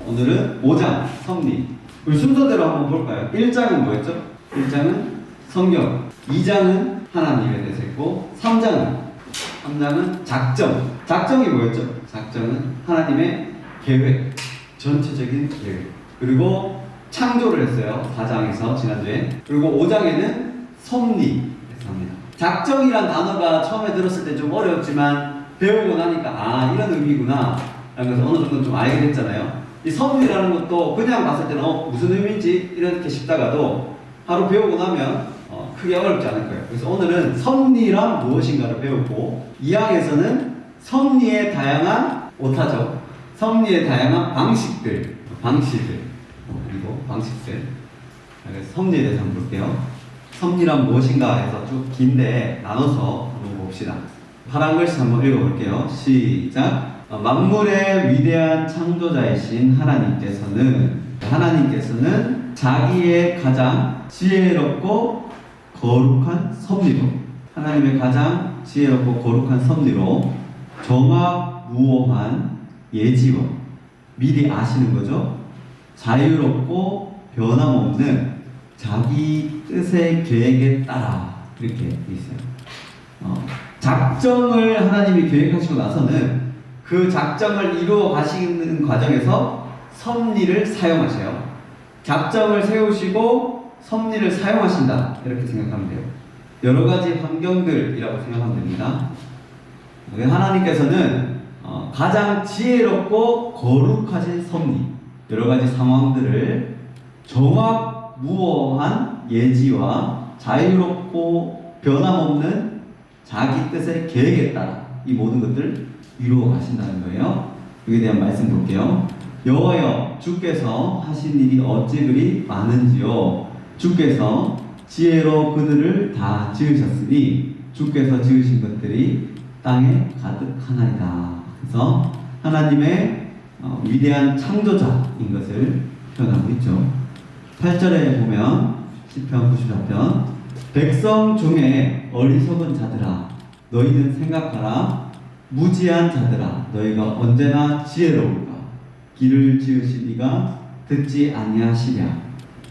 오늘은 5장 섭리. 우리 순서대로 한번 볼까요? 1장은 뭐였죠? 1장은 성경, 2장은 하나님에 대해서 했고 3장은 작정. 작정이 뭐였죠? 작정은 하나님의 계획, 전체적인 계획. 그리고 창조를 했어요. 4장에서 지난주에. 그리고 5장에는 섭리에서 합니다. 작정이란 단어가 처음에 들었을 때 좀 어려웠지만 배우고 나니까 이런 의미구나 라는 것을 어느 정도 좀 알게 됐잖아요. 이 섭리라는 것도 그냥 봤을 때는 무슨 의미인지 이렇게 싶다가도 하루 배우고 나면 크게 어렵지 않을 거예요. 그래서 오늘은 섭리란 무엇인가를 배우고 2항에서는 섭리의 다양한 오타죠. 섭리의 다양한 방식들 그리고 방식들. 그래서 섭리에 대해서 한번 볼게요. 섭리란 무엇인가 해서 쭉 긴데 나눠서 한번 봅시다. 파란 글씨 한번 읽어볼게요. 시작. 만물의 위대한 창조자이신 하나님께서는 자기의 가장 지혜롭고 거룩한 섭리로 하나님의 가장 지혜롭고 거룩한 섭리로 정확무오한 예지와 미리 아시는 거죠. 자유롭고 변함없는 자기 뜻의 계획에 따라 이렇게 돼 있어요. 작정을 하나님이 계획하시고 나서는 그 작정을 이루어 가시는 과정에서 섭리를 사용하셔요. 작정을 세우시고 섭리를 사용하신다 이렇게 생각하면 돼요. 여러 가지 환경들이라고 생각하면 됩니다. 하나님께서는 가장 지혜롭고 거룩하신 섭리, 여러 가지 상황들을 정확무오한 예지와 자유롭고 변함없는 자기 뜻의 계획에 따라 이 모든 것들을 이루어 가신다는 거예요. 여기에 대한 말씀 볼게요. 여호와여 주께서 하신 일이 어찌 그리 많은지요. 주께서 지혜로 그들을 다 지으셨으니 주께서 지으신 것들이 땅에 가득하나이다. 그래서 하나님의 위대한 창조자인 것을 표현하고 있죠. 8절에 보면 시편 94편 백성 중에 어리석은 자들아 너희는 생각하라. 무지한 자들아 너희가 언제나 지혜로울까. 길을 지으신 이가 듣지 아니하시랴.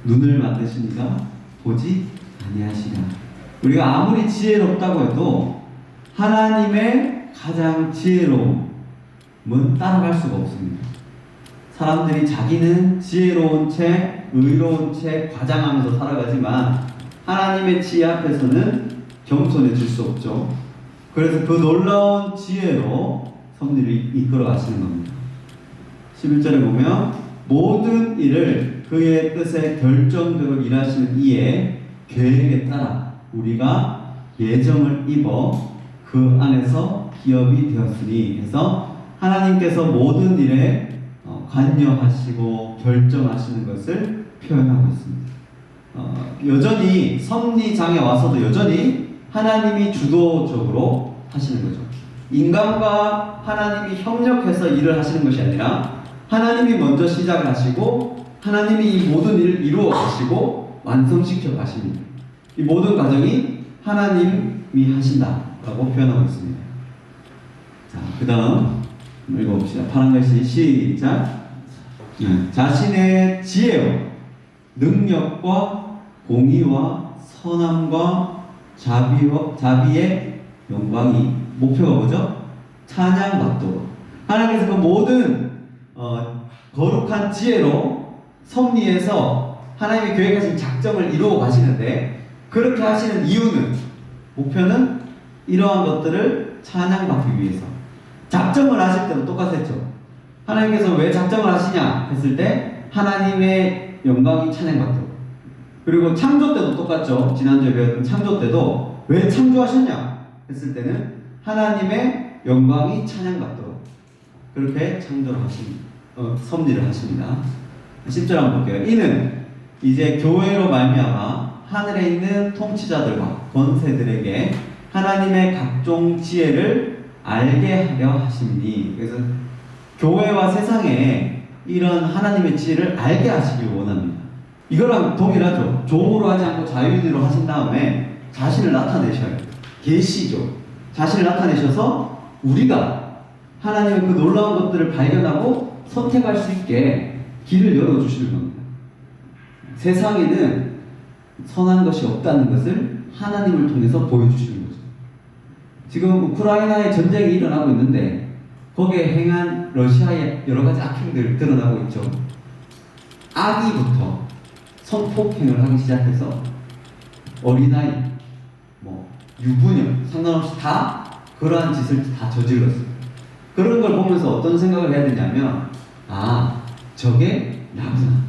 눈을 만드신 이가 보지 아니하시랴. 우리가 아무리 지혜롭다고 해도 하나님의 가장 지혜로움은 따라갈 수가 없습니다. 사람들이 자기는 지혜로운 채 의로운 채 과장하면서 살아가지만 하나님의 지혜 앞에서는 겸손해질 수 없죠. 그래서 그 놀라운 지혜로 섭리를 이끌어 가시는 겁니다. 11절에 보면 모든 일을 그의 뜻에 결정대로 일하시는 이의 계획에 따라 우리가 예정을 입어 그 안에서 기업이 되었으니 해서 하나님께서 모든 일에 관여하시고 결정하시는 것을 표현하고 있습니다. 여전히 섭리장에 와서도 여전히 하나님이 주도적으로 하시는 거죠. 인간과 하나님이 협력해서 일을 하시는 것이 아니라 하나님이 먼저 시작을 하시고 하나님이 이 모든 일을 이루어 가시고 완성시켜 가십니다. 이 모든 과정이 하나님이 하신다라고 표현하고 있습니다. 자, 그 다음 읽어봅시다. 파란 글씨 시작. 자신의 지혜와 능력과 공의와 선함과 자비의 영광이 목표가 뭐죠? 찬양받도록 하나님께서 그 모든 거룩한 지혜로 섭리해서 하나님이 계획하신 작정을 이루어 가시는데 그렇게 하시는 이유는 목표는 이러한 것들을 찬양받기 위해서. 작정을 하실 때도 똑같았죠. 하나님께서 왜 작정을 하시냐 했을 때 하나님의 영광이 찬양받도록. 그리고 창조 때도 똑같죠. 지난주에 배웠던 창조 때도 왜 창조하셨냐 했을 때는 하나님의 영광이 찬양받도록 그렇게 창조를 하십니다. 섭리를 하십니다. 10절 한번 볼게요. 이는 이제 교회로 말미암아 하늘에 있는 통치자들과 권세들에게 하나님의 각종 지혜를 알게 하려 하심이니. 그래서 교회와 세상에 이런 하나님의 지혜를 알게 하시길 원합니다. 이거랑 동일하죠. 종으로 하지 않고 자유인으로 하신 다음에 자신을 나타내셔요. 계시죠. 자신을 나타내셔서 우리가 하나님의 그 놀라운 것들을 발견하고 선택할 수 있게 길을 열어주시는 겁니다. 세상에는 선한 것이 없다는 것을 하나님을 통해서 보여주시는 거죠. 지금 우크라이나에 전쟁이 일어나고 있는데 거기에 행한 러시아의 여러 가지 악행들 드러나고 있죠. 아기부터 성폭행을 하기 시작해서 어린아이, 유부녀 상관없이 다 그러한 짓을 다 저질렀어요. 그런 걸 보면서 어떤 생각을 해야 되냐면, 저게 나구나,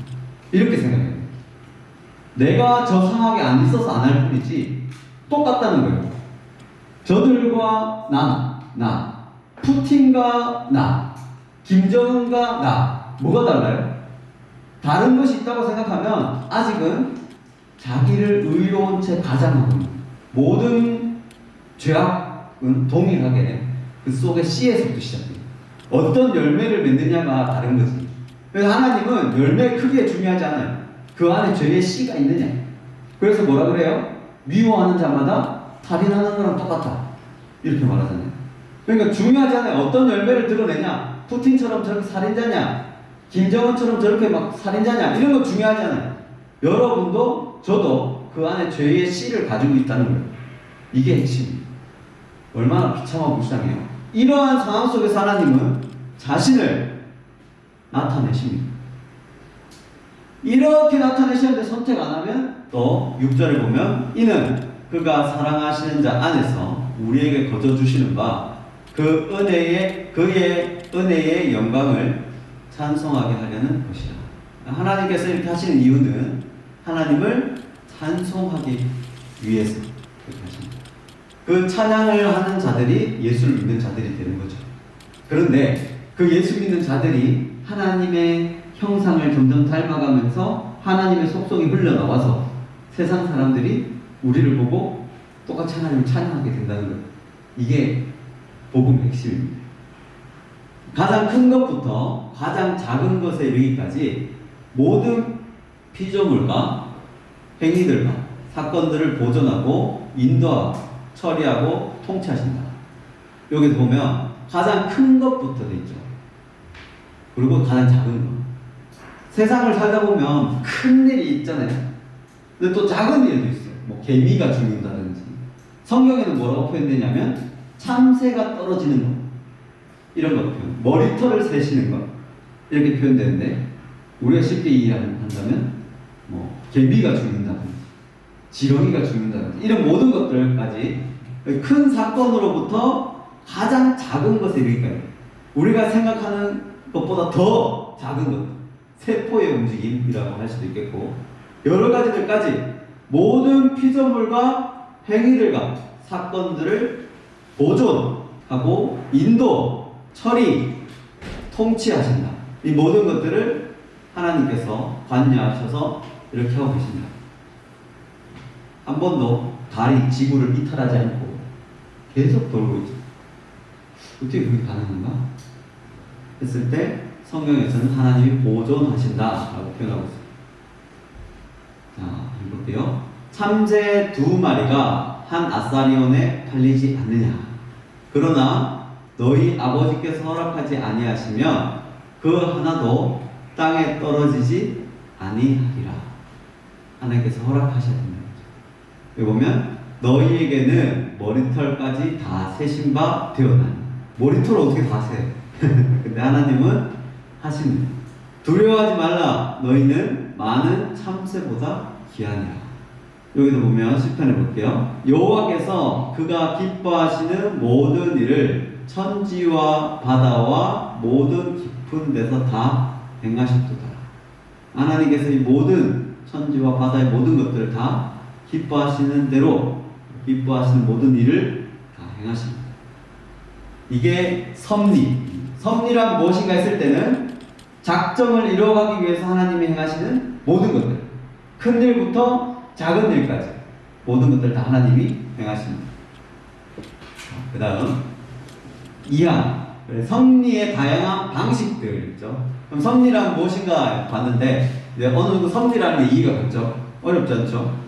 이렇게 생각해야 돼요. 내가 저 상황에 안 있어서 안 할 뿐이지 똑같다는 거예요. 저들과 나, 푸틴과 나, 김정은과 나, 뭐가 달라요? 다른 것이 있다고 생각하면 아직은 자기를 의로운 채 가장하고 있는, 모든 죄악은 동일하게 그 속의 씨에서부터 시작돼요. 어떤 열매를 맺느냐가 다른 거지. 그래서 하나님은 열매의 크기에 중요하지 않아요. 그 안에 죄의 씨가 있느냐. 그래서 뭐라 그래요? 미워하는 자마다 살인하는 거랑 똑같다, 이렇게 말하잖아요. 그러니까 중요하지 않아요. 어떤 열매를 드러내냐, 푸틴처럼 저렇게 살인자냐, 김정은처럼 저렇게 막 살인자냐, 이런 거 중요하지 않아요. 여러분도 저도 그 안에 죄의 씨를 가지고 있다는 거예요. 이게 핵심입니다. 얼마나 비참하고 불쌍해요. 이러한 상황 속에서 하나님은 자신을 나타내십니다. 이렇게 나타내시는데 선택 안 하면, 또 6절을 보면, 이는 그가 사랑하시는 자 안에서 우리에게 거저주시는 바 그 은혜의, 그의 은혜의 영광을 찬송하게 하려는 것이라. 하나님께서 이렇게 하시는 이유는 하나님을 찬송하기 위해서 그렇게 하십니다. 그 찬양을 하는 자들이 예수를 믿는 자들이 되는 거죠. 그런데 그 예수 믿는 자들이 하나님의 형상을 점점 닮아가면서 하나님의 속성이 흘러나와서 세상 사람들이 우리를 보고 똑같이 하나님을 찬양하게 된다는 것. 이게 복음의 핵심입니다. 가장 큰 것부터 가장 작은 것에 이르기까지 모든 피조물과 행위들과 사건들을 보존하고 인도하고 처리하고 통치하신다. 여기서 보면 가장 큰 것부터 돼 있죠. 그리고 가장 작은 것. 세상을 살다 보면 큰 일이 있잖아요. 근데 또 작은 일도 있어요. 개미가 죽는다든지. 성경에는 뭐라고 표현되냐면 참새가 떨어지는 것, 이런 것 표현. 머리털을 세시는 것, 이렇게 표현되는데, 우리가 쉽게 이해한다면 개미가 죽는다든지 지렁이가 죽는다든지 이런 모든 것들까지 큰 사건으로부터 가장 작은 것에 이르기까지, 우리가 생각하는 것보다 더 작은 것, 세포의 움직임이라고 할 수도 있겠고, 여러 가지들까지 모든 피조물과 행위들과 사건들을 보존하고 인도, 처리, 통치하신다. 이 모든 것들을 하나님께서 관여하셔서 이렇게 하고 계신다. 한 번도 달이 지구를 이탈하지 않고 계속 돌고 있죠. 어떻게 그게 가능한가? 했을 때 성경에서는 하나님이 보존하신다라고 표현하고 있습니다. 자, 한번 볼게요. 참새 2마리가 한 아사리온에 팔리지 않느냐. 그러나 너희 아버지께서 허락하지 아니하시면 그 하나도 땅에 떨어지지 아니하리라. 하나님께서 허락하셔야 됩니다. 여기 보면 너희에게는 머리털까지 다 세신 바 되었나니. 머리털을 어떻게 다 세? 근데 하나님은 하십니다. 두려워하지 말라. 너희는 많은 참새보다 귀하니라. 여기도 보면 10편에 볼게요. 여호와께서 그가 기뻐하시는 모든 일을 천지와 바다와 모든 깊은 데서 다 행하셨도다. 하나님께서 이 모든 천지와 바다의 모든 것들을 다 기뻐하시는 대로 기뻐하시는 모든 일을 다 행하십니다. 이게 섭리. 섭리란 무엇인가 했을 때는 작정을 이루어가기 위해서 하나님이 행하시는 모든 것들, 큰 일부터 작은 일까지 모든 것들 다 하나님이 행하십니다. 그 다음 2항, 섭리의 다양한 방식들 있죠. 그럼 섭리란 무엇인가 봤는데, 이제 어느 정도 섭리라는 게 이해가 갔죠. 어렵지 않죠.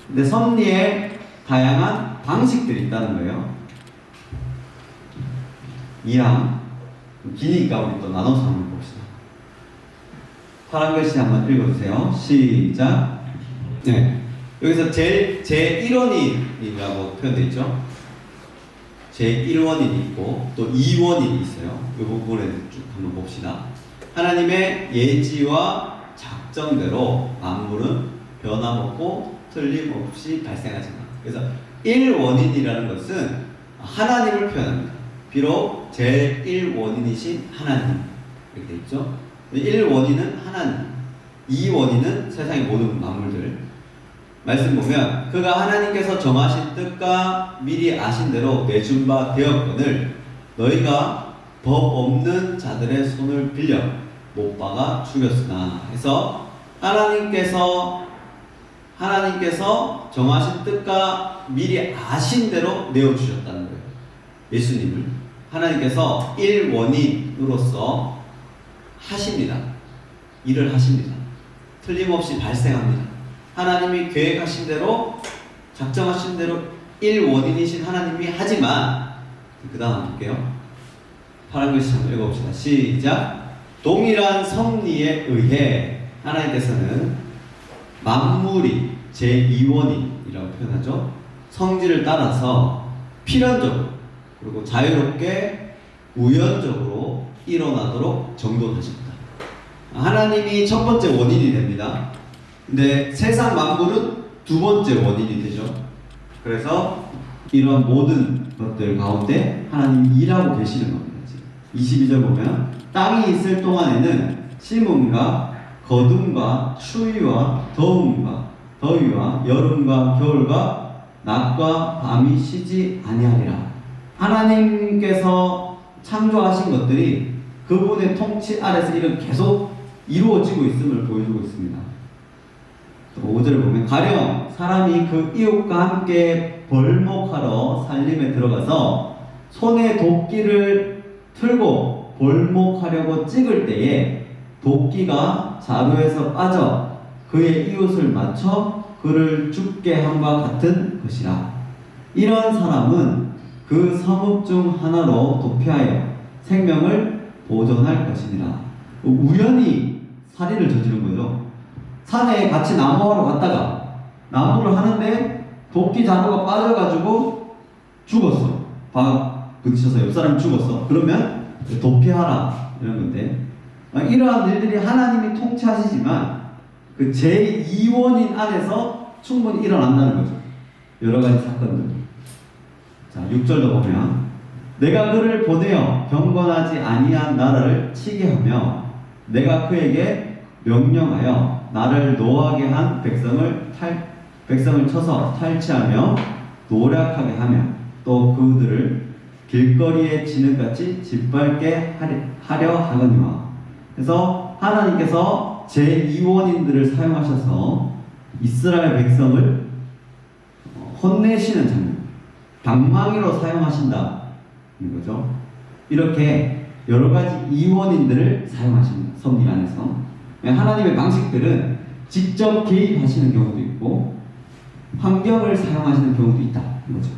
근데 섭리의 다양한 방식들이 있다는 거예요. 2항, 기니까 우리 또 나눠서 한번 봅시다. 파란 글씨 한번 읽어주세요. 시작. 네. 여기서 제1원인이라고 표현되어 있죠. 제1원인이 있고 또 2원인이 있어요. 이 부분에 쭉 한번 봅시다. 하나님의 예지와 작정대로 만물은 변함없고 틀림없이 발생하지만, 그래서 1원인이라는 것은 하나님을 표현합니다. 비록 제1원인이신 하나님 이렇게 되어 있죠. 1원인은 하나님, 2원인은 세상의 모든 만물들. 말씀 보면 그가 하나님께서 정하신 뜻과 미리 아신 대로 내준 바 되었거늘 너희가 법 없는 자들의 손을 빌려 못 박아 죽였으나 해서 하나님께서 정하신 뜻과 미리 아신 대로 내어주셨다는 거예요. 예수님을 하나님께서 1원인으로서 하십니다. 일을 하십니다. 틀림없이 발생합니다. 하나님이 계획하신 대로, 작정하신 대로 1원인이신 하나님이 하지만, 그 다음 볼게요. 파란 글씨 한번 읽어봅시다. 시작. 동일한 섭리에 의해 하나님께서는 만물이 제2원인이라고 표현하죠. 성질을 따라서 필연적으로 그리고 자유롭게 우연적으로 일어나도록 정돈하셨다. 하나님이 첫 번째 원인이 됩니다. 근데 세상 만물은 두 번째 원인이 되죠. 그래서 이런 모든 것들 가운데 하나님이 일하고 계시는 겁니다. 22절 보면 땅이 있을 동안에는 심음과 거둠과 추위와 더위와 여름과 겨울과 낮과 밤이 쉬지 아니하리라. 하나님께서 창조하신 것들이 그분의 통치 아래서 이런 계속 이루어지고 있음을 보여주고 있습니다. 5절을 보면 가령 사람이 그 이웃과 함께 벌목하러 살림에 들어가서 손에 도끼를 틀고 벌목하려고 찍을 때에 도끼가 자루에서 빠져 그의 이웃을 맞춰 그를 죽게 함과 같은 것이라. 이런 사람은 그 성읍 중 하나로 도피하여 생명을 보존할 것이니라. 우연히 살인을 저지른 거죠. 산에 같이 나무하러 갔다가 나무를 하는데 도끼 자루가 빠져가지고 죽었어. 박 부딪혀서 옆 사람이 죽었어. 그러면 도피하라 이런 건데, 이러한 일들이 하나님이 통치하시지만 그 제2원인 안에서 충분히 일어난다는 거죠. 여러 가지 사건들. 자, 6절도 보면 내가 그를 보내어 경건하지 아니한 나라를 치게 하며 내가 그에게 명령하여 나를 노하게 한 백성을 쳐서 탈취하며 노략하게 하며 또 그들을 길거리에 지는같이 짓밟게 하려 하거니와. 그래서 하나님께서 제2원인들을 사용하셔서 이스라엘 백성을 혼내시는 장면, 방망이로 사용하신다는 거죠. 이렇게 여러 가지 이원인들을 사용하십니다. 섭리 안에서. 하나님의 방식들은 직접 개입하시는 경우도 있고 환경을 사용하시는 경우도 있다. 이거죠.